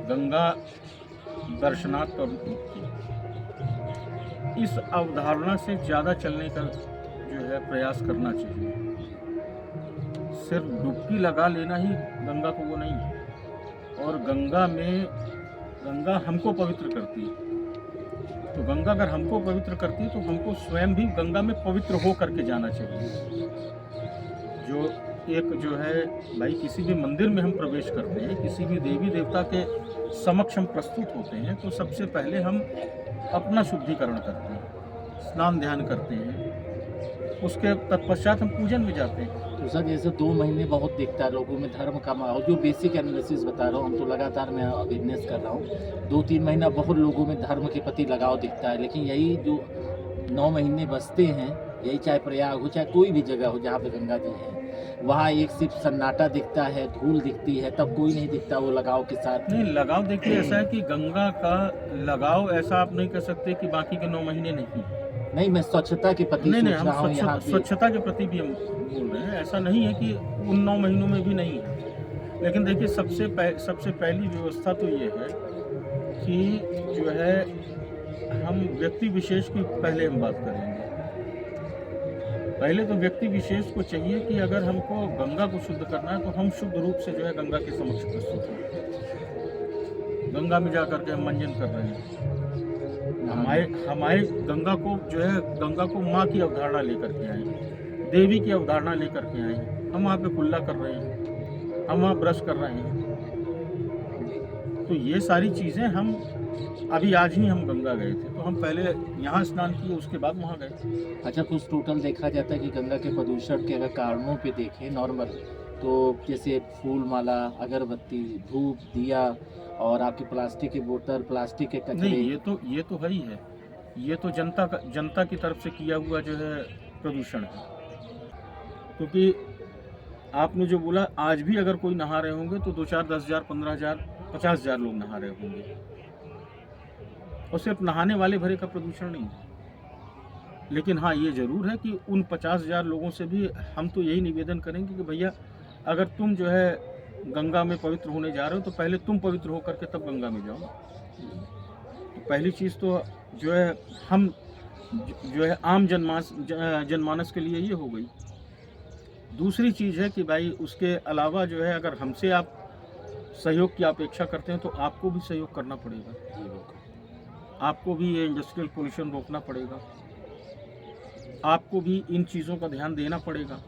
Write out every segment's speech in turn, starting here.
गंगा दर्शनात् पवित्र मुक्ति, इस अवधारणा से ज़्यादा चलने का जो है प्रयास करना चाहिए। सिर्फ डुबकी लगा लेना ही गंगा को वो नहीं है। और गंगा हमको पवित्र करती है। तो गंगा अगर हमको पवित्र करती है तो हमको स्वयं भी गंगा में पवित्र हो करके जाना चाहिए। जो है भाई, किसी भी मंदिर में हम प्रवेश करते हैं, किसी भी देवी देवता के समक्ष हम प्रस्तुत होते हैं, तो सबसे पहले हम अपना शुद्धिकरण करते हैं, स्नान ध्यान करते हैं, उसके तत्पश्चात हम पूजन में जाते हैं। तो सर जैसे 2 महीने बहुत दिखता है लोगों में धर्म का माहौल, जो बेसिक एनालिसिस बता रहा हूँ, हम तो लगातार मैं अवेयरनेस कर रहा हूँ। 2-3 महीना बहुत लोगों में धर्म के प्रति लगाव दिखता है, लेकिन यही जो 9 महीने बसते हैं, यही चाहे प्रयाग हो चाहे कोई भी जगह हो जहाँ पे गंगा जी है, वहाँ एक सिर्फ सन्नाटा दिखता है, धूल दिखती है, तब कोई नहीं दिखता वो लगाव के साथ। नहीं, लगाव देखिए ऐसा है कि गंगा का लगाव ऐसा आप नहीं कह सकते कि बाकी के 9 महीने नहीं। नहीं, मैं स्वच्छता के प्रति नहीं, सोच हम रहा हूँ यहाँ पे। स्वच्छता के प्रति भी हम बोल रहे हैं। ऐसा नहीं है कि उन 9 महीनों में भी नहीं है। लेकिन देखिए सबसे पहली व्यवस्था तो ये है कि जो है हम व्यक्ति विशेष की पहले हम बात करेंगे। पहले तो व्यक्ति विशेष को चाहिए कि अगर हमको गंगा को शुद्ध करना है तो हम शुद्ध रूप से जो है गंगा के समक्ष प्रस्तुत हों। गंगा में जा करके हम मंजन कर रहे हैं। हमारे गंगा को माँ की अवधारणा लेकर के आए, देवी की अवधारणा लेकर के आए। हम वहाँ पे कुल्ला कर रहे हैं, हम वहाँ ब्रश कर रहे हैं। तो ये सारी चीज़ें हम अभी आज ही हम गंगा गए थे, तो हम पहले यहाँ स्नान किए, उसके बाद वहाँ गए। अच्छा, कुछ टोटल देखा जाता है कि गंगा के प्रदूषण के अगर कारणों पे देखें नॉर्मल, तो जैसे फूल माला, अगरबत्ती, धूप, दिया और आपकी प्लास्टिक की बोतल, प्लास्टिक के कचरे। नहीं, ये तो है ही है। ये तो जनता की तरफ से किया हुआ जो है प्रदूषण है। क्योंकि आपने जो बोला, आज भी अगर कोई नहा रहे होंगे तो 2-4, 10,000, 15,000, 50,000 लोग नहा रहे होंगे। और सिर्फ नहाने वाले भरे का प्रदूषण नहीं है। लेकिन हाँ, ये ज़रूर है कि उन 50,000 लोगों से भी हम तो यही निवेदन करेंगे कि भैया, अगर तुम जो है गंगा में पवित्र होने जा रहे हो तो पहले तुम पवित्र होकर के तब गंगा में जाओ। तो पहली चीज़ तो जो है हम जो है आम जनमानस के लिए ये हो गई। दूसरी चीज़ है कि भाई उसके अलावा जो है अगर हमसे आप सहयोग की अपेक्षा करते हैं तो आपको भी सहयोग करना पड़ेगा। आपको भी ये इंडस्ट्रियल पोल्यूशन रोकना पड़ेगा। आपको भी इन चीज़ों का ध्यान देना पड़ेगा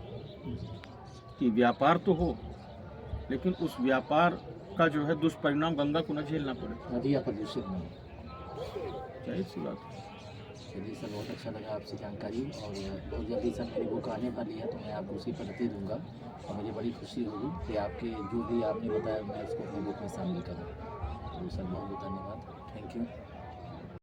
कि व्यापार तो हो, लेकिन उस व्यापार का जो है दुष्परिणाम गंगा को न झेलना पड़े। नदियाँ प्रदूषित नहीं। जाहिर सी बात है। चलिए सर, बहुत अच्छा लगा आपसे जानकारी, और बहुत जल्दी सर मेरी बुक आने वाली है तो मैं आपको उसी पर प्रति दूँगा, और मुझे बड़ी खुशी होगी कि आपके जो भी आपने बताया मैं इसको अपनी बुक में शामिल करूँ। तो सर बहुत बहुत धन्यवाद, थैंक यू।